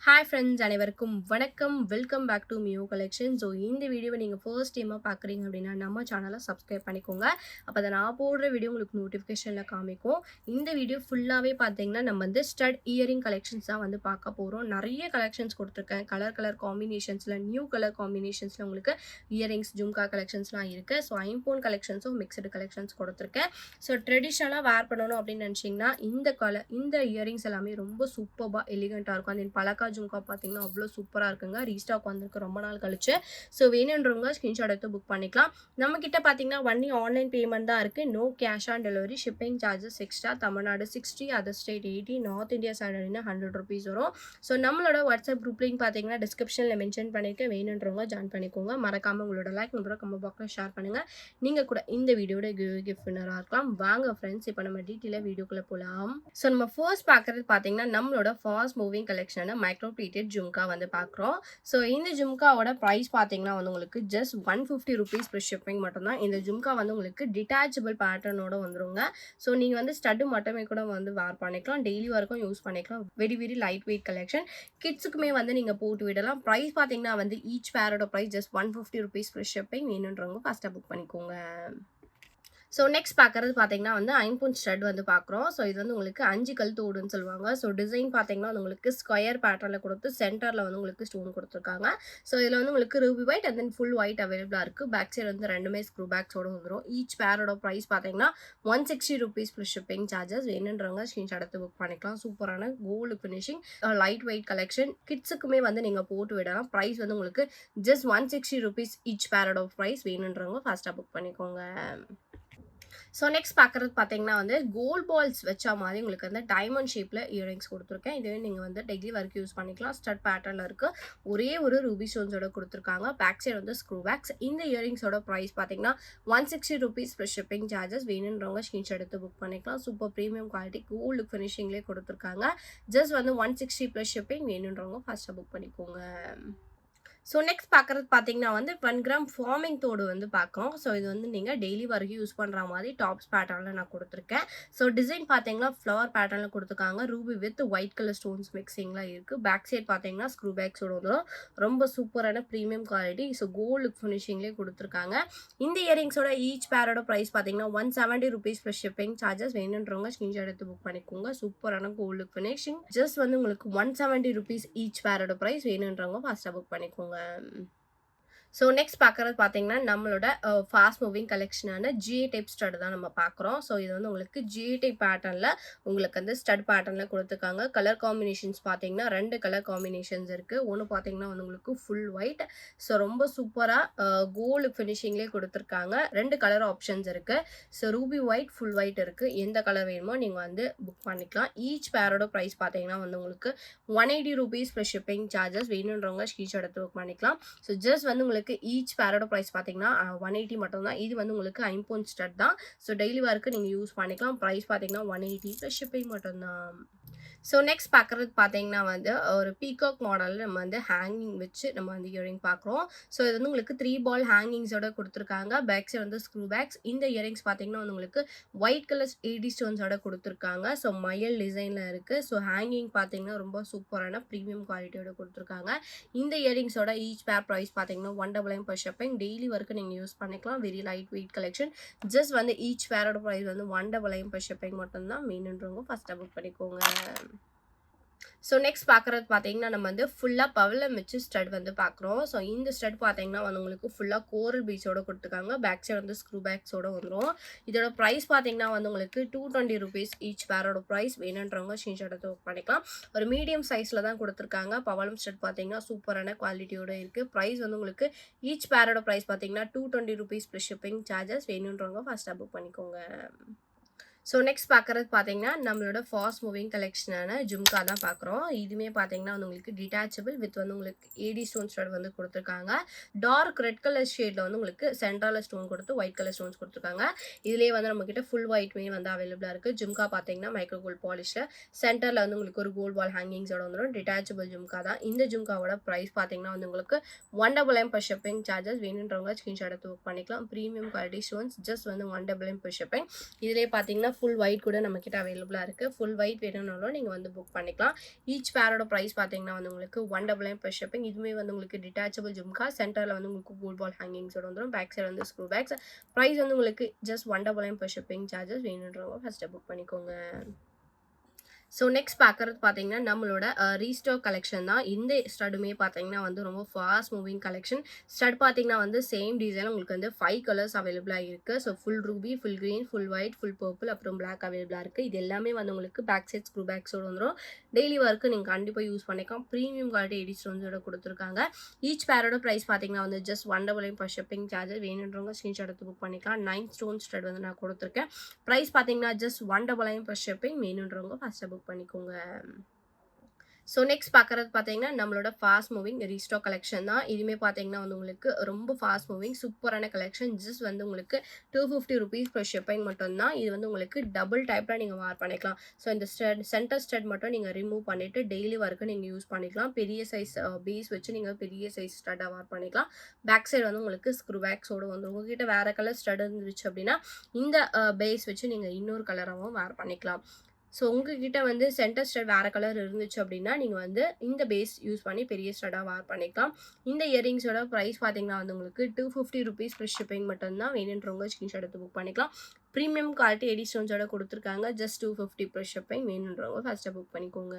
Hi friends அனைவருக்கும் வணக்கம். Welcome back to மியூ கலெக்ஷன். ஸோ இந்த வீடியோவை நீங்கள் ஃபர்ஸ்ட் டைமாக பார்க்குறீங்க அப்படின்னா நம்ம சேனலை சப்ஸ்கிரைப் பண்ணிக்கோங்க. அப்போ தான் நான் போடுற வீடியோ உங்களுக்கு நோட்டிஃபிகேஷனில் காமிக்கும். இந்த வீடியோ ஃபுல்லாகவே பார்த்தீங்கன்னா நம்ம வந்து ஸ்டட் இயரிங் கலெக்ஷன்ஸ் தான் வந்து பார்க்க போகிறோம். நிறைய கலெக்ஷன்ஸ் கொடுத்துருக்கேன். கலர் காம்பினேஷன்ஸில் நியூ கலர் காம்பினேஷன்ஸில் உங்களுக்கு இயரிங்ஸ் ஜும்கா கலெக்ஷன்ஸ்லாம் இருக்குது. ஸோ ஐம்போன் கலெக்ஷன்ஸும் மிக்சடு கலெக்ஷன்ஸ் கொடுத்துருக்கேன். ஸோ ட்ரெடிஷ்னலாக வேர் பண்ணணும் அப்படின்னு நினச்சிங்கன்னா இந்த இயரிங்ஸ் எல்லாமே ரொம்ப சூப்பராக எலிகண்ட்டாக இருக்கும். அந்த பழக்கா ஜும்கா பார்த்தீங்கன்னா அவ்வளோ சூப்பராக இருக்குங்க. ரீஸ்டாக் வந்திருக்கு ரொம்ப நாள் கழிச்சு. ஸோ வேணுன்றவங்க ஸ்க்ரீன்ஷாட் எடுத்து புக் பண்ணிக்கலாம். நம்மக்கிட்ட பார்த்தீங்கன்னா ஒன்லி ஆன்லைன் பேமெண்ட் தான் இருக்குது. No cash on delivery. Shipping charges extra. Tamil Nadu 60, other state 80, north India side ₹100 வரும். ஸோ நம்மளோட வாட்ஸ்அப் குரூப் லிங்க் பார்த்தீங்கன்னா டிஸ்கிரிப்ஷனில் மென்ஷன் பண்ணியிருக்கேன். வேணுன்றவங்க ஜாயின் பண்ணிக்கோங்க. மறக்காமல் உங்களோட லைக் நம்பரை கமெண்ட் பாக்ஸில் ஷேர் பண்ணுங்கள். நீங்கள் கூட இந்த வீடியோட கிஃப்ட் வின்னராக இருக்கலாம். வாங்க ஃப்ரெண்ட்ஸ், இப்போ நம்ம டீட்டெயிலாக வீடியோக்குள்ளே போகலாம். ஸோ நம்ம ஃபர்ஸ்ட் பார்க்குறது பார்த்தீங்கன்னா நம்மளோட ஃபாஸ்ட் மூவிங் கலெக்ஷனான மைக்ரோ ப்ளீட்டட் ஜும்கா வந்து பார்க்குறோம். ஸோ இந்த ஜும்காவோட ப்ரைஸ் பார்த்தீங்கன்னா வந்து உங்களுக்கு ஜஸ்ட் ₹150 ப்ளஸ் ஷிப்பிங் மட்டும்தான். இந்த ஜும்கா வந்து உங்களுக்கு டிட்டாச்சபிள் பேட்டர்னோட வந்துருங்க. ஸோ நீங்கள் வந்து ஸ்டட்டு மட்டுமே கூட வந்து வேர் பண்ணிக்கலாம். டெய்லி வரைக்கும் யூஸ் பண்ணிக்கலாம். Very light weight collection. கிட்ஸுக்குமே வந்து நீங்கள் போட்டு விடலாம். ப்ரைஸ் பார்த்தீங்கன்னா வந்து ஈச் பேரோட ப்ரைஸ் ஜஸ்ட் ₹150 ப்ளஸ் ஷிப்பிங். வேணுன்றவங்க ஃபஸ்ட்டாக புக் பண்ணிக்கோங்க. ஸோ நெக்ஸ்ட் பார்க்குறது பார்த்தீங்கன்னா வந்து ஐம்பொன் ஸ்டட் வந்து பார்க்குறோம். ஸோ இது வந்து உங்களுக்கு 5 கல் தோடுன்னு சொல்லுவாங்க. ஸோ டிசைன் பார்த்தீங்கன்னா வந்து உங்களுக்கு ஸ்கொயர் பேட்டர்னில் கொடுத்து சென்டரில் வந்து உங்களுக்கு ஸ்டோன் கொடுத்துருக்காங்க. ஸோ இதில் வந்து உங்களுக்கு Ruby white and then full white அவைலபிளாக இருக்குது. பேக் சைடு வந்து ரெண்டுமே ஸ்க்ரூ பேக்ஸோடு வந்துடும். ஈச் பேரோட ப்ரைஸ் பார்த்தீங்கன்னா ₹160 ப்ளஸ் ஷிப்பிங் சார்ஜஸ். வேணுன்றவங்க ஸ்க்ரீன்ஷாட் எடுத்து புக் பண்ணிக்கலாம். சூப்பரான gold finishing light weight collection. கிட்ஸுக்குமே வந்து நீங்கள் போட்டு விடலாம். ப்ரைஸ் வந்து உங்களுக்கு ஜஸ்ட் ₹160 ஈச் பேரோட ப்ரைஸ். வேணுன்றவங்க ஃபாஸ்ட்டாக புக் பண்ணிக்கோங்க. ஸோ நெக்ஸ்ட் பார்க்குறது பார்த்தீங்கன்னா வந்து கோல்ட் பால்ஸ் வச்சா மாதிரி உங்களுக்கு வந்து டைமண்ட் ஷேப்பில் இயரிங்ஸ் கொடுத்துருக்கேன். இதுவே நீங்கள் வந்து டெய்லி வரைக்கும் யூஸ் பண்ணிக்கலாம். ஸ்டட் பேட்டர்னில் இருக்குது. ஒரே ஒரு ரூபி ஸ்டோன்ஸோட கொடுத்துருக்காங்க. பேக் சைடு வந்து ஸ்க்ரூ பேக்ஸ். இந்த இயரிங்ஸோட ப்ரைஸ் பார்த்தீங்கன்னா ₹160 ப்ளஸ் ஷிப்பிங் சார்ஜஸ். வேணுன்றவங்க ஸ்க்ரீன்ஷாட் எடுத்து புக் பண்ணிக்கலாம். சூப்பர் ப்ரீமியம் குவாலிட்டி கோல்டு ஃபினிஷிங்லேயே கொடுத்துருக்காங்க. ஜஸ்ட் வந்து ₹160 ப்ளஸ் ஷிப்பிங். வேணுன்றவங்க ஃபஸ்ட்டாக புக் பண்ணிக்கோங்க. ஸோ நெக்ஸ்ட் பார்க்குறது பார்த்தீங்கன்னா வந்து 1 கிராம் ஃபார்மிங் தோடு வந்து பார்க்குறோம். ஸோ இது வந்து நீங்கள் டெய்லி வரைக்கும் யூஸ் பண்ணுற மாதிரி டாப்ஸ் பேட்டர்னில் நான் கொடுத்துருக்கேன். ஸோ டிசைன் பார்த்தீங்கன்னா ஃப்ளவர் பேட்டர்னில் கொடுத்துருக்காங்க. Ruby with white colour stones மிக்சிங்லாம் இருக்குது. பேக் சைட் பார்த்தீங்கன்னா ஸ்க்ரூ பேக்ஸோட வந்துடும். ரொம்ப சூப்பரான ப்ரீமியம் குவாலிட்டி. ஸோ கோல்டு ஃபினிஷிங்லேயே கொடுத்துருக்காங்க. இந்த இயரிங்ஸோட ஈச் பேரோட ப்ரைஸ் பார்த்தீங்கன்னா ₹170 ப்ளஸ் ஷிப்பிங் சார்ஜஸ். வேணுன்றவங்க ஸ்க்ரீன்ஷாட் எடுத்து புக் பண்ணிக்கோங்க. சூப்பரான கோல்டு ஃபினிஷிங். ஜஸ்ட் வந்து உங்களுக்கு ₹170 ஈச் பேரோட ப்ரைஸ். வேணுன்றவங்க ஃபாஸ்ட்டாக புக் பண்ணிக்கோங்க. ஸோ நெக்ஸ்ட் பார்க்குறது பார்த்தீங்கன்னா நம்மளோட ஃபாஸ்ட் மூவிங் கலெக்ஷனான ஜிஏ டைப் ஸ்டட் தான் நம்ம பார்க்குறோம். ஸோ இது வந்து உங்களுக்கு ஜிஏ டைப் பேட்டர்னில் உங்களுக்கு வந்து ஸ்டட் பேட்டர்னில் கொடுத்துருக்காங்க. கலர் காம்பினேஷன்ஸ் பார்த்தீங்கன்னா 2 கலர் காம்பினேஷன்ஸ் இருக்குது. ஒன்று பார்த்தீங்கன்னா வந்து உங்களுக்கு ஃபுல் ஒயிட். ஸோ ரொம்ப சூப்பராக கோல்டு ஃபினிஷிங்லேயே கொடுத்துருக்காங்க. 2 கலர் ஆப்ஷன்ஸ் இருக்குது. So Ruby white, full white இருக்குது. எந்த கலர் வேணுமோ நீங்கள் வந்து புக் பண்ணிக்கலாம். ஈச் பேரோட ப்ரைஸ் பார்த்தீங்கன்னா வந்து உங்களுக்கு ₹180 ப்ளஸ் ஷிப்பிங் சார்ஜஸ். வேணுன்றவங்க ஸ்க்ரீன்ஷாட் எடுத்து புக் பண்ணிக்கலாம். ஸோ ஜஸ்ட் வந்து உங்களுக்கு ஈச் பேரோட ப்ரைஸ் பார்த்தீங்கன்னா 180 மட்டும் தான். இது வந்து உங்களுக்கு ஐம்போன் ஸ்டட் தான். ஸோ டெய்லி ஒர்க்கு நீங்கள் யூஸ் பண்ணிக்கலாம். ப்ரைஸ் பார்த்தீங்கன்னா 180 ப்ளஸ் ஷிப்பிங் மட்டும்தான். ஸோ நெக்ஸ்ட் பார்க்குறது பார்த்தீங்கன்னா வந்து ஒரு பீகாக் மாடலில் நம்ம வந்து ஹேங்கிங் வச்சு நம்ம வந்து இயரிங் பார்க்குறோம். ஸோ இது வந்து உங்களுக்கு 3 பால் ஹேங்கிங்ஸோட கொடுத்துருக்காங்க. பேக் சைடு வந்து ஸ்க்ரூ பேக்ஸ். இந்த இயரிங்ஸ் பார்த்தீங்கன்னா வந்து உங்களுக்கு ஒயிட் கலர் ஏடி ஸ்டோன்ஸோட கொடுத்துருக்காங்க. ஸோ மயில் டிசைனில் இருக்குது. ஸோ ஹேங்கிங் பார்த்தீங்கன்னா ரொம்ப சூப்பரான ப்ரீமியம் குவாலிட்டியோட கொடுத்துருக்காங்க. இந்த இயரிங்ஸோட ஈச் பேர் ப்ரைஸ் பார்த்தீங்கன்னா $199 per ஷிப்பிங். டெய்லி வரைக்கும் நீங்கள் யூஸ் பண்ணிக்கலாம். Very light weight collection. Just வந்து ஈச் பேரோட ப்ரைஸ் வந்து $199 per ஷிப்பிங் மட்டும்தான். வேணுன்றவங்க ஃபஸ்ட்டாக புக் பண்ணிக்கோங்க. ஸோ நெக்ஸ்ட் பார்க்குறது பார்த்தீங்கன்னா நம்ம வந்து ஃபுல்லாக பவளம் வச்சு ஸ்டட் வந்து பார்க்குறோம். ஸோ இந்த ஸ்டட் பார்த்தீங்கன்னா வந்து உங்களுக்கு ஃபுல்லாக கோரல் பீஸோட கொடுத்துருக்காங்க. பேக் சைடு வந்து ஸ்க்ரூ பேக்ஸோட வந்துடும். இதோட ப்ரைஸ் பார்த்தீங்கன்னா வந்து உங்களுக்கு $220 ஈச் பேரோட ப்ரைஸ். வேணுன்றவங்க ஸ்க்ரீன்ஷாட் எடுத்து புக் பண்ணிக்கலாம். ஒரு மீடியம் சைஸில் தான் கொடுத்துருக்காங்க. பவளம் ஸ்டட் பார்த்தீங்கன்னா சூப்பரான குவாலிட்டியோட இருக்குது. ப்ரைஸ் வந்து உங்களுக்கு ஈச் பேரோட ப்ரைஸ் பார்த்தீங்கன்னா $220 ப்ளஸ் ஷிப்பிங் சார்ஜஸ். வேணுன்றவங்க ஃபஸ்ட்டாக புக் பண்ணிக்கோங்க. ஸோ நெக்ஸ்ட் பார்க்குறது பார்த்தீங்கன்னா நம்மளோட ஃபாஸ்ட் மூவிங் கலெக்ஷனான ஜும்கா தான் பார்க்குறோம். இதுவுமே பார்த்தீங்கன்னா வந்து உங்களுக்கு டிட்டாச்சபிள் வித் வந்து உங்களுக்கு ஏடி ஸ்டோன் ஸ்டட் வந்து கொடுத்துருக்காங்க. டார்க் ரெட் கலர் ஷேடில் வந்து உங்களுக்கு சென்ட்ரலில் ஸ்டோன் கொடுத்து ஒயிட் கலர் ஸ்டோன்ஸ் கொடுத்துருக்காங்க. இதுலேயே வந்து நம்மக்கிட்ட ஃபுல் ஒயிட்மே வந்து அவைலபிளாக இருக்குது. ஜும்கா பார்த்தீங்கன்னா மைக்ரோ கோல்ட் பாலிஷில் சென்டரில் வந்து உங்களுக்கு ஒரு கோல்ட் பால் ஹேங்கிங்ஸோட வந்துடும். டிட்டாச்சபிள் ஜும்கா தான். இந்த ஜும்காவோட ப்ரைஸ் பார்த்தீங்கன்னா வந்து உங்களுக்கு $199 per ஷிப்பிங் சார்ஜஸ். வேணுன்றவங்க ஸ்க்ரீன்ஷாட் எடுத்து புக் பண்ணிக்கலாம். Premium quality stones. ஜஸ்ட் வந்து $199 per ஷிப்பிங். இதிலே பார்த்தீங்கன்னா ஃபுல் ஒயிட் கூட நம்மக்கிட்ட அவைலபிளாக இருக்குது. ஃபுல் ஒயிட் வேணும்னாலும் நீங்கள் வந்து புக் பண்ணிக்கலாம். ஈச் பேரோட ப்ரைஸ் பார்த்தீங்கன்னா வந்து உங்களுக்கு 199 ப்ளஸ் ஷிப்பிங். இதுவுமே வந்து உங்களுக்கு டிட்டாச்சபிள் ஜும்கா. சென்டரில் வந்து உங்களுக்கு கோல்ட் பால் ஹேங்கிங்ஸோட வந்துடும். பேக் சைடு வந்து ஸ்க்ரூ பேக்ஸ். ப்ரைஸ் வந்து உங்களுக்கு ஜஸ்ட் 199 ப்ளஸ் ஷிப்பிங் சார்ஜஸ். வேணுன்றவங்க ஃபஸ்ட்டு புக் பண்ணிக்கோங்க. ஸோ நெக்ஸ்ட் பார்க்குறது பார்த்தீங்கன்னா நம்மளோட ரீஸ்டாக் கலெக்ஷன் தான். இந்த ஸ்டடுமே பார்த்தீங்கன்னா வந்து ரொம்ப ஃபாஸ்ட் மூவிங் கலெக்ஷன். ஸ்டட் பார்த்தீங்கன்னா வந்து சேம் டிசைன் உங்களுக்கு வந்து 5 கலர்ஸ் அவைலபிளாக இருக்குது. So full Ruby, full green, full white, full purple அப்புறம் பிளாக் அவைலபிளாக இருக்குது. இது எல்லாமே வந்து உங்களுக்கு பேக் சைட் ஸ்க்ரூ பேக்ஸோடு வந்துடும். டெய்லி ஒர்க்கு நீங்கள் கண்டிப்பாக யூஸ் பண்ணிக்கலாம். ப்ரீமியம் குவாலிட்டி எடி ஸ்டோன்ஸோட கொடுத்துருக்காங்க. ஈச் பேரோட ப்ரைஸ் பார்த்தீங்கன்னா வந்து ஜஸ்ட் 199 ப்ளஸ் ஷிப்பிங் சார்ஜஸ். வேணுன்றவங்க ஸ்க்ரீன்ஷாட் எடுத்து புக் பண்ணிக்கலாம். 9 ஸ்டோன் ஸ்டட் வந்து நான் கொடுத்துருக்கேன். ப்ரைஸ் பார்த்தீங்கன்னா ஜஸ்ட் 199 ப்ளஸ் ஷிப்பிங். வேணுன்றவங்க ஃபஸ்ட்டு புக் பண்ணிக்கோங்க. ஸோ நெக்ஸ்ட் பார்க்குறது பார்த்தீங்கன்னா நம்மளோட ஃபாஸ்ட் மூவிங் ரீஸ்டாக் கலெக்ஷன் தான். இதுவுமே பார்த்தீங்கன்னா வந்து உங்களுக்கு ரொம்ப ஃபாஸ்ட் மூவிங் சூப்பரான கலெக்ஷன். ஜஸ்ட் வந்து உங்களுக்கு 250 ருபீஸ் ப்ளஸ் ஷிப்பிங் மட்டும்தான். இது வந்து உங்களுக்கு டபுள் டைப்பில் நீங்கள் வேர் பண்ணிக்கலாம். ஸோ இந்த சென்டர் ஸ்டட் மட்டும் நீங்கள் ரிமூவ் பண்ணிவிட்டு டெய்லி ஒர்க்கு நீங்கள் யூஸ் பண்ணிக்கலாம். பெரிய சைஸ் பேஸ் வச்சு நீங்கள் பெரிய சைஸ் ஸ்டட்டாக வேர் பண்ணிக்கலாம். பேக் சைடு வந்து உங்களுக்கு ஸ்க்ரூ பேக்ஸோடு வந்துடும். உங்ககிட்ட வேறு கலர் ஸ்டட் இருந்துச்சு அப்படின்னா இந்த பேஸ் வச்சு நீங்கள் இன்னொரு கலராகவும் வேர் பண்ணிக்கலாம். ஸோ உங்ககிட்ட வந்து சென்டர் ஸ்டட் வேறு கலர் இருந்துச்சு அப்படின்னா நீங்கள் வந்து இந்த பேஸ் யூஸ் பண்ணி பெரிய ஸ்டட்டாக வேர் பண்ணிக்கலாம். இந்த இயரிங்ஸோட ப்ரைஸ் பார்த்தீங்கன்னா வந்து உங்களுக்கு 250 ருபீஸ் ப்ளஸ் ஷிப்பிங் மட்டும்தான். வேணுன்றவங்க ஸ்க்ரீன்ஷாட் எடுத்து புக் பண்ணிக்கலாம். ப்ரீமியம் குவாலிட்டி எடி ஸ்டோன்ஸோட கொடுத்துருக்காங்க. Just 250 plus shipping. வேணுன்றவங்க ஃபஸ்ட்டாக புக் பண்ணிக்கோங்க.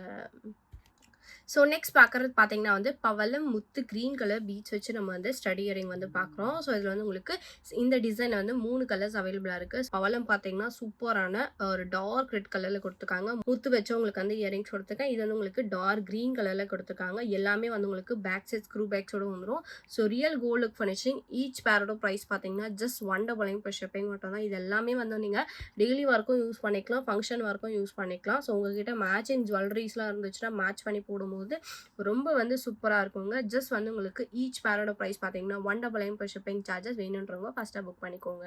ஸோ நெக்ஸ்ட் பார்க்குறது பார்த்தீங்கன்னா வந்து பவளம் முத்து க்ரீன் கலர் பீட்ஸ் வச்சு நம்ம வந்து ஸ்டடி இயரிங் வந்து பார்க்குறோம். ஸோ இதில் வந்து உங்களுக்கு இந்த டிசைனில் வந்து 3 கலர்ஸ் அவைலபிளாக இருக்குது. பவளம் பார்த்தீங்கன்னா சூப்பரான ஒரு டார்க் ரெட் கலரில் கொடுத்துருக்காங்க. முத்து வச்சு உங்களுக்கு வந்து இயரிங்ஸ் கொடுத்துருக்கேன். இது வந்து உங்களுக்கு டார்க் க்ரீன் கலரில் கொடுத்துருக்காங்க. எல்லாமே வந்து உங்களுக்கு பேக் சைட் ஸ்க்ரூ பேக்ஸோடு வந்துடும். So real gold look finishing. Each பேரோட ப்ரைஸ் பார்த்தீங்கன்னா ஜஸ்ட் 199 ப்ளஸ் ஷிப்பிங் மட்டும் தான். இது எல்லாமே வந்து நீங்கள் டெய்லி ஒர்க்கும் யூஸ் பண்ணிக்கலாம், ஃபங்க்ஷன் ஒர்க்கும் யூஸ் பண்ணிக்கலாம். ஸோ உங்ககிட்ட மேட்சிங் ஜுவல்லரிஸ்லாம் இருந்துச்சுன்னா மேட்ச் பண்ணி போடும்போது ரொம்ப வந்து சூப்பராக இருக்குங்க. ஜஸ்ட் வந்து உங்களுக்கு ஈச் பேரோட ப்ரைஸ் பார்த்தீங்கன்னா 199 ப்ளஸ் ஷிப்பிங் சார்ஜஸ். வேணுன்றவங்க ஃபஸ்ட்டாக புக் பண்ணிக்கோங்க.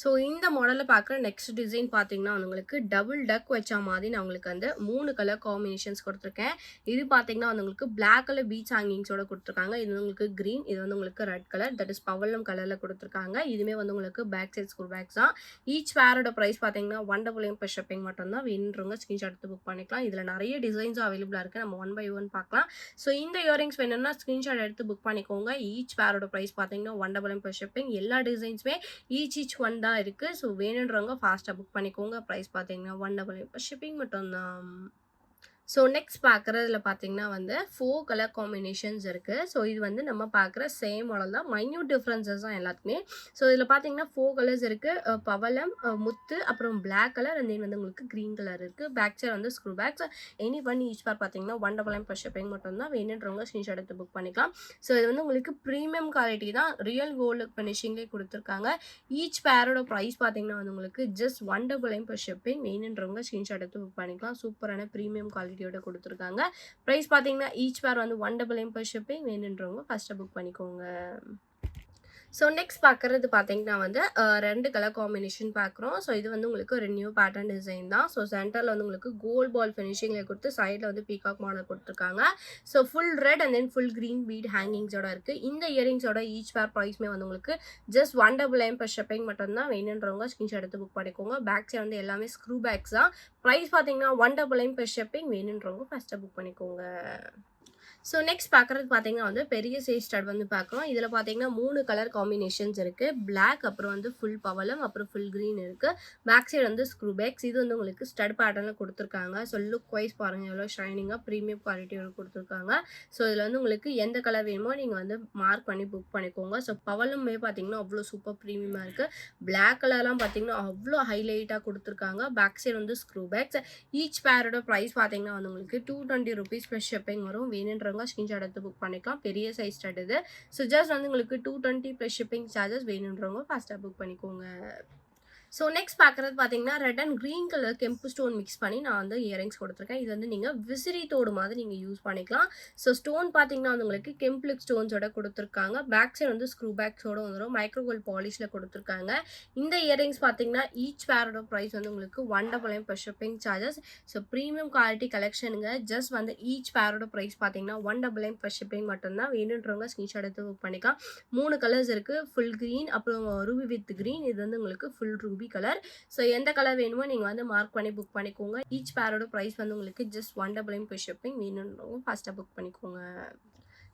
ஸோ இந்த மாடலில் பார்க்குற நெக்ஸ்ட் டிசைன் பார்த்தீங்கன்னா உங்களுக்கு டபுள் டக் வச்ச மாதிரி நான் உங்களுக்கு வந்து 3 கலர் காம்பினேஷன்ஸ் கொடுத்துருக்கேன். இது பார்த்தீங்கன்னா வந்து உங்களுக்கு பிளாக் கலர் பீச் ஹேங்கிங்ஸோட கொடுத்துருக்காங்க. இது வந்து உங்களுக்கு க்ரீன், இது வந்து உங்களுக்கு ரெட் கலர், தட் இஸ் பவளம் கலரில் கொடுத்துருக்காங்க. இதுவுமே வந்து உங்களுக்கு பேக் சைட் ஸ்க்ரூ பேக்ஸ் தான். ஈச் பேரோட ப்ரைஸ் பார்த்தீங்கன்னா 199 ப்ளஸ் ஷிப்பிங் மட்டும்தான். வேணுன்றவங்க ஸ்க்ரீன்ஷாட் எடுத்து புக் பண்ணிக்கலாம். இதில் நிறைய டிசைன்ஸும் அவைலபிளாக இருக்குது. நம்ம 1 பை 1 பார்க்கலாம். ஸோ இந்த இயரிங்ஸ் வேணும்னா ஸ்க்ரீன்ஷாட் எடுத்து புக் பண்ணிக்கோங்க. ஈச் பேரோட ப்ரைஸ் பார்த்தீங்கன்னா 199 ப்ளஸ் ஷிப்பிங். எல்லா டிசைன்ஸுமே ஈச் ஒன் தான் இருக்குது. ஸோ வேணுன்றவங்க ஃபாஸ்ட்டாக புக் பண்ணிக்கோங்க. ப்ரைஸ் பார்த்தீங்கன்னா 199 ஷிப்பிங் மட்டும்தான். ஸோ நெக்ஸ்ட் பார்க்குறதுல பார்த்தீங்கன்னா வந்து 4 கலர் காம்பினேஷன்ஸ் இருக்குது. ஸோ இது வந்து நம்ம பார்க்குற சேம் மாடல் தான். மைன்யூட் டிஃப்ரென்சஸ் தான் எல்லாத்துக்குமே. ஸோ இதில் பார்த்தீங்கன்னா 4 கலர்ஸ் இருக்குது. பவளம், முத்து, அப்புறம் பிளாக் கலர் அண்ட் தென் வந்து உங்களுக்கு க்ரீன் கலர் இருக்குது. பேக் சைடு வந்து screw backs. Any one each pair பார்த்தீங்கன்னா 199 ப்ளஸ் ஷிப்பிங் மட்டும்தான். வேணுன்றவங்க ஸ்க்ரீன்ஷாட் எடுத்து புக் பண்ணிக்கலாம். ஸோ இது வந்து உங்களுக்கு ப்ரீமியம் குவாலிட்டி தான். ரியல் கோல்டு ஃபினிஷிங்லேயே கொடுத்துருக்காங்க. ஈச் பேரோட ப்ரைஸ் பார்த்தீங்கன்னா வந்து உங்களுக்கு ஜஸ்ட் 199 ப்ளஸ் ஷிப்பிங். வேணுன்றவங்க ஸ்க்ரீன்ஷாட் எடுத்து புக் பண்ணிக்கலாம். சூப்பரான ப்ரீமியம் குவாலிட்டியோட கொடுத்துருக்காங்க. ப்ரைஸ் பார்த்தீங்கன்னா ஈச் பேர் வந்து 199 ப்ளஸ் ஷிப்பிங். வேணுன்றவங்க ஃபஸ்ட்டாக புக் பண்ணிக்கோங்க. ஸோ நெக்ஸ்ட் பார்க்குறது பார்த்தீங்கன்னா வந்து 2 கலர் காம்பினேஷன் பார்க்குறோம். ஸோ இது வந்து உங்களுக்கு ஒரு நியூ பேட்டர்ன் டிசைன் தான். ஸோ சென்டரில் வந்து உங்களுக்கு கோல்ட் பால் ஃபினிஷிங்கில் கொடுத்து சைடில் வந்து பீகாக் மாடல் கொடுத்துருக்காங்க. So full red and then full green bead ஹேங்கிங்ஸோட இருக்குது. இந்த இயரிங்ஸோட ஈச் பேர் ப்ரைஸ்மே வந்து உங்களுக்கு ஜஸ்ட் 199 ப்ளஸ் ஷிப்பிங் மட்டும்தான். வேணுன்றவங்க ஸ்க்ரீன்ஷாட் எடுத்து புக் பண்ணிக்கோங்க. பேக் சைடு வந்து எல்லாமே ஸ்க்ரூ பேக்ஸ் தான். ப்ரைஸ் பார்த்தீங்கன்னா 199 ப்ளஸ் ஷிப்பிங். வேணுன்றவங்க ஃபஸ்ட்டாக புக் பண்ணிக்கோங்க. ஸோ நெக்ஸ்ட் பார்க்குறது பார்த்தீங்கன்னா வந்து பெரிய சைஸ் ஸ்டட் வந்து பார்க்குறோம். இதில் பார்த்தீங்கன்னா 3 கலர் காம்பினேஷன்ஸ் இருக்குது. பிளாக், அப்புறம் வந்து ஃபுல் பவளம், அப்புறம் ஃபுல் க்ரீன் இருக்குது. பேக் சைடு வந்து ஸ்க்ரூ பேக்ஸ். இது வந்து உங்களுக்கு ஸ்டட் பேட்டர்னில் கொடுத்துருக்காங்க. ஸோ லுக் வைஸ் பாருங்கள் எவ்வளோ ஷைனிங்காக ப்ரீமியம் குவாலிட்டியோட கொடுத்துருக்காங்க. ஸோ இதில் வந்து உங்களுக்கு எந்த கலர் வேணுமோ நீங்கள் வந்து மார்க் பண்ணி புக் பண்ணிக்கோங்க. ஸோ பவளமே பார்த்தீங்கன்னா அவ்வளோ சூப்பர் ப்ரீமியமாக இருக்குது. பிளாக் கலர்லாம் பார்த்தீங்கன்னா அவ்வளோ ஹைலைட்டாக கொடுத்துருக்காங்க. பேக் சைடு வந்து ஸ்க்ரூ பேக்ஸ். ஈச் பேரோட ப்ரைஸ் பார்த்தீங்கன்னா வந்து உங்களுக்கு 220 ருபீஸ் ப்ளஸ் ஷிப்பிங் வரும். வேணுன்ற ஸ்கிரீன்ஷாட் எடுத்து புக் பண்ணிக்கலாம். பெரிய சைஸ் ஸ்டட் இது. ஸோ ஜஸ்ட் வந்து உங்களுக்கு 220 ப்ளஸ் ஷிப்பிங் சார்ஜஸ். வேணுன்றவங்க ஃபாஸ்ட்டாக புக் பண்ணிக்கோங்க. ஸோ நெக்ஸ்ட் பார்க்குறது பார்த்தீங்கன்னா ரெட் அண்ட் க்ரீன் கலர் கெம்பு ஸ்டோன் மிக்ஸ் பண்ணி நான் வந்து இயரிங்ஸ் கொடுத்துருக்கேன். இது வந்து நீங்கள் விசிறி தோடு மாதிரி நீங்கள் யூஸ் பண்ணிக்கலாம். ஸோ ஸ்டோன் பார்த்தீங்கன்னா வந்து உங்களுக்கு கெம்ப்ளிக் ஸ்டோன்ஸோட கொடுத்துருக்காங்க. பேக் சைடு வந்து ஸ்க்ரூ பேக்ஸோட வந்துடும். மைக்ரோகோல்ட் பாலிஷில் கொடுத்துருக்காங்க. இந்த இயரிங்ஸ் பார்த்தீங்கன்னா ஈச் பேரோட ப்ரைஸ் வந்து உங்களுக்கு 199 plus shipping charges. So premium quality கலெக்ஷனுங்க. ஜஸ்ட் வந்து ஈச் பேரோட ப்ரைஸ் பார்த்தீங்கன்னா 199 ப்ளஸ் ஷிப்பிங் மட்டும்தான். வேணுன்றவங்க ஸ்க்ரீன்ஷாட் எடுத்து புக் பண்ணிக்கலாம். 3 கலர்ஸ் இருக்குது. ஃபுல் க்ரீன், அப்புறம் ரூபி வித் க்ரீன், இது வந்து உங்களுக்கு full Ruby Ruby colour. So எந்த கலர் வேணுமோ நீங்கள் வந்து மார்க் பண்ணி புக் பண்ணிக்கோங்க. ஈச் பேரோட ப்ரைஸ் வந்து உங்களுக்கு ஜஸ்ட் 199 ப்ளஸ் ஷிப்பிங். வேணுன்றவங்க ஃபாஸ்ட்டாக புக் பண்ணிக்கோங்க.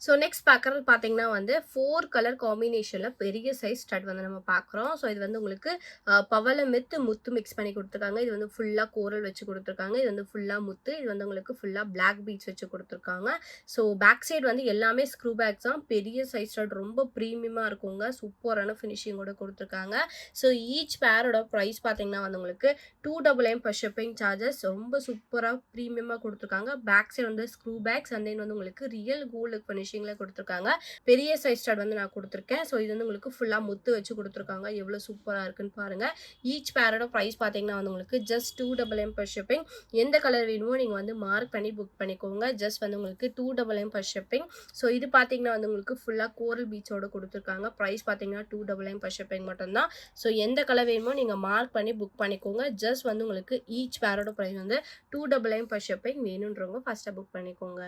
ஸோ நெக்ஸ்ட் பார்க்குறது பார்த்தீங்கன்னா வந்து 4 கலர் காம்பினேஷனில் பெரிய சைஸ் ஸ்டட் வந்து நம்ம பார்க்குறோம். ஸோ இது வந்து உங்களுக்கு பவளம் வித் முத்து மிக்ஸ் பண்ணி கொடுத்துருக்காங்க. இது வந்து ஃபுல்லாக கோரல் வச்சு கொடுத்துருக்காங்க. இது வந்து ஃபுல்லாக முத்து. இது வந்து உங்களுக்கு ஃபுல்லாக பிளாக் பீட்ஸ் வச்சு கொடுத்துருக்காங்க. ஸோ பேக் சைடு வந்து எல்லாமே ஸ்க்ரூ பேக்ஸ் தான். பெரிய சைஸ் ஸ்டட் ரொம்ப ப்ரீமியமாக இருக்குங்க. சூப்பரான ஃபினிஷிங்கோட கொடுத்துருக்காங்க. ஸோ ஈச் பேரோட ப்ரைஸ் பார்த்தீங்கன்னா வந்து உங்களுக்கு 299 ப்ளஸ் ஷிப்பிங் சார்ஜஸ். ரொம்ப சூப்பராக ப்ரீமியமாக கொடுத்துருக்காங்க. பேக் சைடு வந்து ஸ்க்ரூ பேக்ஸ் அண்ட் தென் வந்து உங்களுக்கு ரியல் கோல்டு ஃபினிஷிங்ல கொடுத்துருக்காங்க. பெரிய சைஸ் ஸ்டட் வந்து நான் கொடுத்துருக்கேன். ஸோ இது வந்து உங்களுக்கு ஃபுல்லாக முத்து வச்சு கொடுத்துருக்காங்க. எவ்வளோ சூப்பராக இருக்குன்னு பாருங்க. ஈச் பேரோட ப்ரைஸ் பார்த்தீங்கன்னா வந்து உங்களுக்கு ஜஸ்ட் 299 ப்ளஸ் ஷிப்பிங். எந்த கலர் வேணுமோ நீங்கள் வந்து மார்க் பண்ணி புக் பண்ணிக்கோங்க. ஜஸ்ட் வந்து உங்களுக்கு 299 ப்ளஸ் ஷிப்பிங். ஸோ இது பார்த்தீங்கன்னா வந்து உங்களுக்கு ஃபுல்லாக கோரல் பீச்சோட கொடுத்துருக்காங்க. ப்ரைஸ் பார்த்தீங்கன்னா 299 ப்ளஸ் ஷிப்பிங் மட்டும்தான். ஸோ எந்த கலர் வேணுமோ நீங்கள் மார்க் பண்ணி புக் பண்ணிக்கோங்க. ஜஸ்ட் வந்து உங்களுக்கு ஈச் பேரோட ப்ரைஸ் வந்து 299 ப்ளஸ் ஷிப்பிங். வேணுன்றவங்க ஃபஸ்ட்டாக புக் பண்ணிக்கோங்க.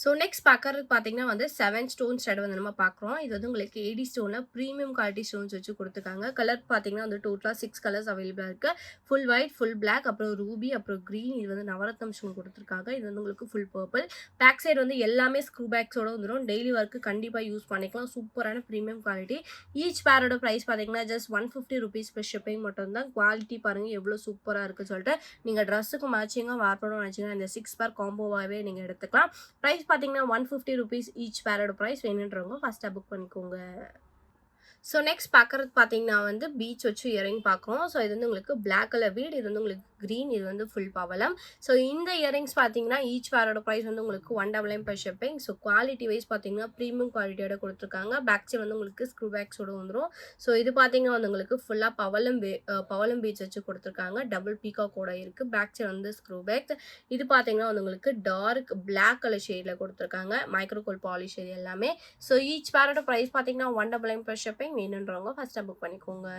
ஸோ நெக்ஸ்ட் பார்க்கறது பார்த்தீங்கன்னா வந்து 7 ஸ்டோன் ஸ்டட் வந்து நம்ம பார்க்குறோம். இது வந்து உங்களுக்கு ஏடி ஸ்டோனில் ப்ரீமியம் குவாலிட்டி ஸ்டோன்ஸ் வச்சு கொடுத்துருக்காங்க. கலர் பார்த்தீங்கன்னா வந்து டோட்டலாக 6 கலர்ஸ் அவைலபிளாக இருக்குது. ஃபுல் ஒயிட், ஃபுல் பிளாக், அப்புறம் ரூபி, அப்புறம் க்ரீன். இது வந்து நவரத்னம் ஸ்டோன் கொடுத்துருக்காங்க. இது வந்து உங்களுக்கு ஃபுல் பர்பிள். பேக் சைடு வந்து எல்லாமே ஸ்க்ரூ பேக்ஸோட வந்துடும். டெய்லி ஒர்க்கு கண்டிப்பாக யூஸ் பண்ணிக்கலாம். சூப்பரான ப்ரீமியம் குவாலிட்டி. ஈச் பேரோட ப்ரைஸ் பார்த்தீங்கன்னா ஜஸ்ட் 150 ருபீஸ் ப்ளஸ் ஷிப்பிங் மட்டும்தான். குவாலிட்டி பாருங்கள் எவ்வளோ சூப்பராக இருக்குன்னு சொல்லிட்டு நீங்கள் ட்ரெஸ்ஸுக்கு மேட்சிங்காக வேர் பண்ணணும்னு நினச்சிங்கன்னா இந்த 6 பேர் காம்போவாகவே நீங்கள் எடுத்துக்கலாம். ப்ரைஸ் பார்த்தீங்கன்னா 150 ருபீஸ் ஈச் பேரோட ப்ரைஸ். வேணுன்றவங்க ஃபஸ்ட்டாக புக் பண்ணிக்கோங்க. ஸோ நெக்ஸ்ட் பார்க்குறது பார்த்தீங்கன்னா வந்து பீச் வச்சு இயரிங் பார்க்குறோம். ஸோ இது வந்து உங்களுக்கு பிளாக் கலர் பீட், இது வந்து உங்களுக்கு க்ரீன், இது வந்து ஃபுல் பவளம். ஸோ இந்த இயரிங்ஸ் பார்த்தீங்கன்னா ஈச் பேரோட ப்ரைஸ் வந்து உங்களுக்கு 199 plus shipping. So quality wise பார்த்தீங்கன்னா ப்ரீமியம் குவாலிட்டியோட கொடுத்துருக்காங்க. பேக் சைடு வந்து உங்களுக்கு ஸ்க்ரூ பேக்ஸோட வந்துடும். ஸோ இது பார்த்தீங்கன்னா வந்து உங்களுக்கு ஃபுல்லாக பவளம் பீச் வச்சு கொடுத்துருக்காங்க. டபுள் பீகாக்கோட இருக்குது. பேக் சைடு வந்து ஸ்க்ரூ பேக்ஸ். இது பார்த்தீங்கன்னா வந்து உங்களுக்கு டார்க் பிளாக் கலர் ஷேடில் கொடுத்துருக்காங்க. மைக்ரோகோல் பாலிஷ் இது எல்லாமே. ஸோ ஈச் பேரோட ப்ரைஸ் பார்த்தீங்கன்னா 199 ப்ளஸ் ஷிப்பிங். வேணுன்றவங்க ஃபஸ்ட்டாக புக் பண்ணிக்கோங்க.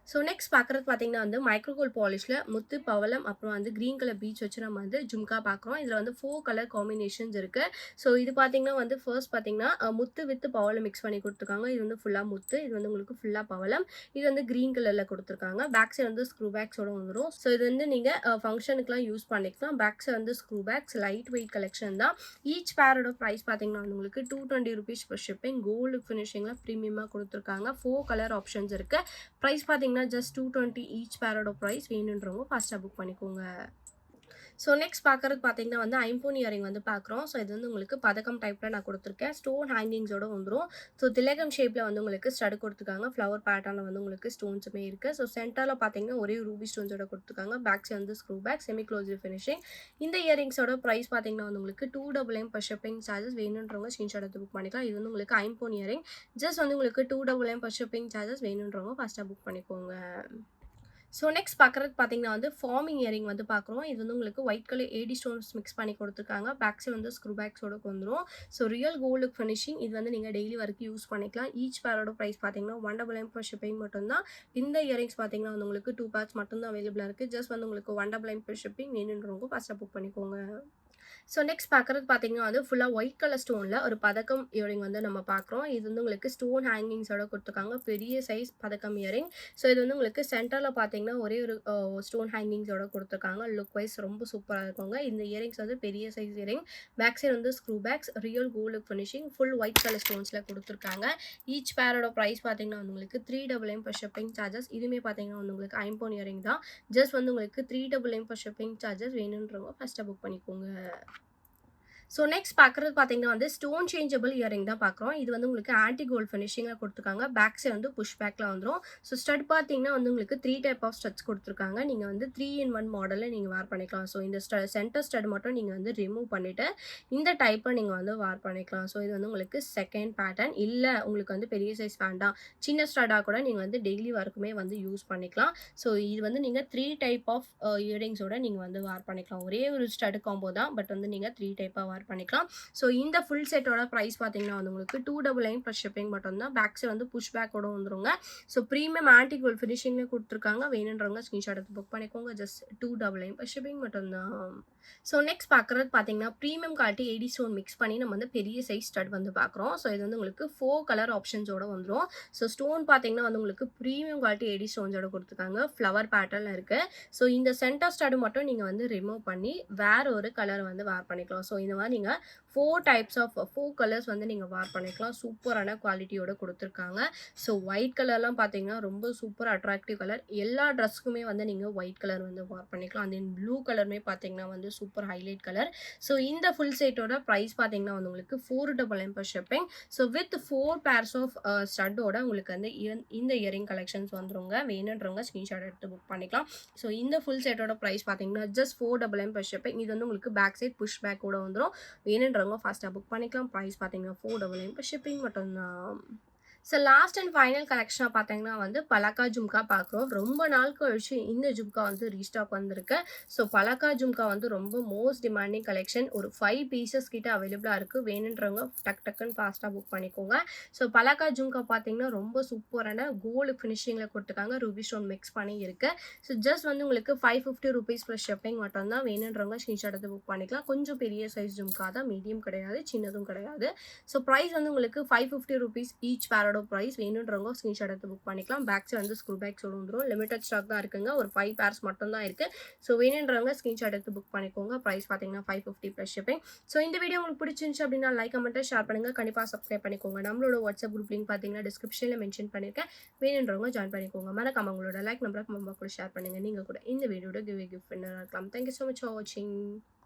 ஸோ நெக்ஸ்ட் பார்க்குறது பார்த்தீங்கன்னா வந்து மைக்ரோகோல் பாலிஷில் முத்து, பவளம், அப்புறம் வந்து க்ரீன் கலர் பீச் வச்சு நம்ம வந்து ஜும்கா பார்க்குறோம். இதில் வந்து 4 கலர் காம்பினேஷன்ஸ் இருக்குது. ஸோ இது பார்த்தீங்கன்னா வந்து ஃபர்ஸ்ட் பார்த்தீங்கன்னா முத்து வித் பவளம் மிக்ஸ் பண்ணி கொடுத்துருக்காங்க. இது வந்து ஃபுல்லாக முத்து, இது வந்து உங்களுக்கு ஃபுல்லாக பவளம், இது வந்து க்ரீன் கலரில் கொடுத்துருக்காங்க. பேக் சைடு வந்து ஸ்க்ரூ பேக்ஸோட வந்துடும். ஸோ இது வந்து நீங்கள் ஃபங்க்ஷனுக்குலாம் யூஸ் பண்ணிக்கலாம். பேக் சைடு வந்து screw backs, light weight collection தான். ஈச் பேரோட ப்ரைஸ் பார்த்தீங்கன்னா வந்து உங்களுக்கு 220 ருபீஸ் ப்ளஸ் ஷிப்பிங். கோல்டு ஃபினிஷிங்கில் ப்ரீமியமாக கொடுத்துருக்காங்க. 4 கலர் ஆப்ஷன்ஸ் இருக்குது. ப்ரைஸ் பார்த்தீங்கன்னா ஜஸ்ட் 220 ஈச் பேரோட ப்ரைஸ். வேணுன்றவங்க ஃபாஸ்ட்டாக புக் பண்ணிக்கோங்க. ஸோ நெக்ஸ்ட் பார்க்குறது பார்த்தீங்கன்னா வந்து ஐம்பொன் இயரிங் வந்து பார்க்குறோம். ஸோ இது வந்து உங்களுக்கு பதக்கம் டைப்பில் நான் கொடுத்துருக்கேன். ஸ்டோன் ஹேங்கிங்ஸோட வந்துடும். ஸோ திலகம் ஷேப்பில் வந்து உங்களுக்கு ஸ்டட் கொடுத்துருக்காங்க. ஃப்ளவர் பேட்டர்னில் வந்து உங்களுக்கு ஸ்டோன்ஸுமே இருக்குது. ஸோ சென்டரில் பார்த்தீங்கன்னா ஒரே ரூபி ஸ்டோன்ஸோட கொடுத்துருக்காங்க. பேக்ஸ் வந்து ஸ்க்ரூ பேக், செமி க்ளோசிவ் ஃபினிஷிங். இந்த இயரிங்ஸோட ப்ரைஸ் பார்த்தீங்கன்னா வந்து உங்களுக்கு 299 ப்ளஸ் ஷிப்பிங் சார்ஜஸ். வேணுன்றவங்க ஸ்க்ரீன்ஷாட் எடுத்து புக் பண்ணிக்கலாம். இது வந்து உங்களுக்கு ஐம்பொன் இயரிங். ஜஸ்ட் வந்து உங்களுக்கு 299 ப்ளஸ் ஷிப்பிங் சார்ஜஸ். வேணுன்றவங்க ஃபஸ்ட்டாக புக் பண்ணிக்கோங்க. ஸோ நெக்ஸ்ட் பார்க்குறது பார்த்தீங்கன்னா வந்து ஃபார்மிங் இயரிங் வந்து பார்க்குறோம். இது வந்து உங்களுக்கு white colour AD stones mix பண்ணி கொடுத்துருக்காங்க. பேக்ஸில் வந்து ஸ்க்ரூ பேக்ஸோட வந்துடும். So real gold finishing. இது வந்து நீங்கள் டெய்லி வரைக்கும் யூஸ் பண்ணிக்கலாம். ஈச் பேரோட ப்ரைஸ் பார்த்தீங்கன்னா 199 ப்ளஸ் ஷிப்பிங் மட்டும்தான். இந்த இயரிங்ஸ் பார்த்தீங்கன்னா வந்து உங்களுக்கு 2 பேர்ஸ் மட்டும்தான் அவைலபிளாக இருக்குது. ஜஸ்ட் வந்து உங்களுக்கு 199 ப்ளஸ் ஷிப்பிங். வேணுன்றவங்க ஃபஸ்ட்டாக புக் பண்ணிக்கோங்க. ஸோ நெக்ஸ்ட் பார்க்குறது பார்த்தீங்கன்னா வந்து ஃபுல்லாக ஒயிட் கலர் ஸ்டோனில் ஒரு பதக்கம் இயரிங் வந்து நம்ம பார்க்குறோம். இது வந்து உங்களுக்கு ஸ்டோன் ஹேங்கிங்ஸோட கொடுத்துருக்காங்க. பெரிய சைஸ் பதக்கம் இயரிங். ஸோ இது வந்து உங்களுக்கு சென்டரில் பார்த்தீங்கன்னா ஒரே ஒரு ஸ்டோன் ஹேங்கிங்ஸோட கொடுத்துருக்காங்க. லுக் வைஸ் ரொம்ப சூப்பராக இருக்குங்க. இந்த இயரிங்ஸ் வந்து பெரிய சைஸ் இயரிங். பேக் சைடு வந்து screw backs, real gold finishing, full white colour ஸ்டோன்ஸில் கொடுத்துருக்காங்க. ஈச் பேரோட ப்ரைஸ் பார்த்தீங்கன்னா வந்து உங்களுக்கு 399 ப்ளஸ் ஷிப்பிங் சார்ஜஸ். இதுவுமே பார்த்தீங்கன்னா வந்து உங்களுக்கு ஐம்பொன் இயரிங் தான். ஜஸ்ட் வந்து உங்களுக்கு 399 ப்ளஸ் ஷிப்பிங் சார்ஜஸ். வேணுன்றவங்க ஃபஸ்ட்டாக புக் பண்ணிக்கோங்க. ஸோ நெக்ஸ்ட் பார்க்குறது பார்த்தீங்கன்னா வந்து ஸ்டோன் சேஞ்சபிள் இயரிங் தான் பார்க்குறோம். இது வந்து உங்களுக்கு ஆன்டி கோல்டு ஃபினிஷிங்கில் கொடுத்துருக்காங்க. பேக் சைடு வந்து புஷ் பேக்கில் வந்துடும். ஸோ ஸ்டட் பார்த்தீங்கன்னா வந்து உங்களுக்கு 3 டைப் ஆஃப் ஸ்டட்ஸ் கொடுத்துருக்காங்க. நீங்கள் வந்து 3-in-1 மாடலில் நீங்கள் வேர் பண்ணிக்கலாம். ஸோ இந்த சென்டர் ஸ்டட் மட்டும் நீங்கள் வந்து ரிமூவ் பண்ணிவிட்டு இந்த டைப்பை நீங்கள் வந்து வேர் பண்ணிக்கலாம். ஸோ இது வந்து உங்களுக்கு செகண்ட் பேட்டர்ன். இல்லை உங்களுக்கு வந்து பெரிய சைஸ் வேண்டாம், சின்ன ஸ்டட்டாக கூட நீங்கள் வந்து டெய்லி ஒர்க்குமே வந்து யூஸ் பண்ணிக்கலாம். ஸோ இது வந்து நீங்கள் 3 டைப் ஆஃப் இயரிங்ஸோட நீங்கள் வந்து வேர் பண்ணிக்கலாம். ஒரே ஒரு ஸ்டட் காம்போ தான், பட் வந்து நீங்கள் 3 டைப்பாக வேர் பண்ணிக்கலாம். ஸோ இந்த ஃபுல் செட்டோட ப்ரைஸ் பார்த்தீங்கன்னா வந்து உங்களுக்கு 299 ப்ளஸ் ஷிப்பிங் மட்டும் தான். பேக் சைடு வந்து புஷ் பேக்கோட வந்துருங்க. ஸோ ப்ரீமியம் ஆன்டிக் கோல்ட் ஃபினிஷிங்ல கொடுத்துருக்காங்க. வேணுன்றவங்க ஸ்க்ரீன்ஷாட் எடுத்து புக் பண்ணிக்கோங்க. ஜஸ்ட் 299 ப்ளஸ் ஷிப்பிங் மட்டும் தான். ஸோ நெக்ஸ்ட் பார்க்குறது பார்த்தீங்கன்னா ப்ரீமியம் குவாலிட்டி 80 ஸ்டோன் மிக்ஸ் பண்ணி நம்ம வந்து பெரிய சைஸ் ஸ்டட் வந்து பார்க்குறோம். ஸோ இது வந்து உங்களுக்கு 4 கலர் ஆப்ஷன்ஸோட வந்துடும். ஸோ ஸ்டோன் பார்த்தீங்கன்னா வந்து உங்களுக்கு ப்ரீமியம் குவாலிட்டி 80 ஸ்டோன்ஸோட கொடுத்துருக்காங்க. ஃப்ளவர் பேட்டர்னில் இருக்குது. ஸோ இந்த சென்டர் ஸ்டட் மட்டும் நீங்கள் வந்து ரிமூவ் பண்ணி வேற ஒரு கலர் வந்து வேர் பண்ணிக்கலாம். ஸோ இந்த மாதிரி நீங்கள் 4 கலர்ஸ் வந்து நீங்கள் வேர் பண்ணிக்கலாம். சூப்பரான குவாலிட்டியோட கொடுத்துருக்காங்க. ஸோ ஒயிட் கலர்லாம் பார்த்தீங்கன்னா ரொம்ப சூப்பர் அட்ராக்டிவ் கலர். எல்லா ட்ரெஸ்க்குமே வந்து நீங்கள் ஒயிட் கலர் வந்து வேர் பண்ணிக்கலாம். தென் ப்ளூ கலருமே பார்த்தீங்கன்னா வந்து சூப்பர் ஹைலைட் கலர். ஸோ இந்த ஃபுல் செட்டோட ப்ரைஸ் பார்த்தீங்கன்னா வந்து உங்களுக்கு 499 per shipping. So with 4 pairs of ஸ்டட்டோட உங்களுக்கு வந்து இந்த இயரிங் கலெக்ஷன்ஸ் வந்துருங்க. வேணுன்றவங்க ஸ்க்ரீன்ஷாட் எடுத்து புக் பண்ணிக்கலாம். ஸோ இந்த ஃபுல் செட்டோட ப்ரைஸ் பார்த்தீங்கன்னா ஜஸ்ட் 499 per ஷிப்பிங். இது வந்து உங்களுக்கு பேக் சைட் புஷ் பேக் கூட வந்துடும். வேணுன்றவங்க ஃபாஸ்ட்டாக புக் பண்ணிக்கலாம். ப்ரைஸ் பார்த்தீங்கன்னா 499 per ஷிப்பிங் மட்டும்தான். ஸோ லாஸ்ட் அண்ட் ஃபைனல் கலெக்ஷனாக பார்த்தீங்கன்னா வந்து பலக்கா ஜும்கா பார்க்குறோம். ரொம்ப நாள் கழிச்சு இந்த ஜும்கா வந்து ரீஸ்டாக் வந்திருக்கு. ஸோ பலக்கா ஜும்கா வந்து ரொம்ப மோஸ்ட் டிமாண்டிங் கலெக்ஷன். ஒரு 5 பீசஸ் கிட்ட அவைலபிளாக இருக்குது. வேணுன்றவங்க டக்குன்னு ஃபாஸ்ட்டாக புக் பண்ணிக்கோங்க. ஸோ பலக்கா ஜும்கா பார்த்தீங்கன்னா ரொம்ப சூப்பரான கோல்டு ஃபினிஷிங்கில் கொடுத்துருக்காங்க. ரூபி ஸ்டோன் மிக்ஸ் பண்ணி இருக்குது. ஸோ ஜஸ்ட் வந்து உங்களுக்கு 550 rupees ப்ளஸ் ஷிப்பிங் மட்டும் தான். வேணுன்றவங்க ஸ்க்ரீன்ஷாட் எடுத்து புக் பண்ணிக்கலாம். கொஞ்சம் பெரிய சைஸ் ஜும்கா தான், மீடியம் கிடையாது, சின்னதும் கிடையாது. ஸோ ப்ரைஸ் வந்து உங்களுக்கு 550 rupees ஈச் பேரோட ப்ரைஸ். வேணுன்றவங்க ஸ்க்ரீன்ஷாட் எடுத்து புக் பண்ணிக்கலாம். பேக் சைடு வந்து ஸ்க்ரூ பேக் சொல்லி வந்துடும். லிமிடெட் ஸ்டாக் தான் இருக்குங்க. ஒரு 5 பேர்ஸ் மட்டும் தான் இருக்குது. ஸோ வேணுன்றவங்க ஸ்க்ரீன்ஷாட் எடுத்து புக் பண்ணிக்கோங்க. ப்ரைஸ் பார்த்தீங்கன்னா 550 ப்ளஸ் ஷிப்பிங். ஸோ இந்த வீடியோ உங்களுக்கு பிடிச்சிருந்துச்சு அப்படின்னா லைக், கமெண்ட், ஷேர் பண்ணுங்கள். கண்டிப்பாக சப்ஸ்கிரைப் பண்ணிக்கோங்க. நம்மளோட வாட்ஸ்அப் குரூப் லிங்க் பார்த்தீங்கன்னா டிஸ்கிரிப்ஷனில் மென்ஷன் பண்ணியிருக்கேன். வேணுன்றவங்க ஜாயின் பண்ணிக்கோங்க. மறக்காம உங்களோட லைக் நம்பரை கமெண்ட் கூட ஷேர் பண்ணுங்கள். நீங்கள் கூட இந்த வீடியோட கிஃப்ட் வின்னர் இருக்கலாம். தேங்க்யூ ஸோ மச் ஃபார் வாட்சிங்.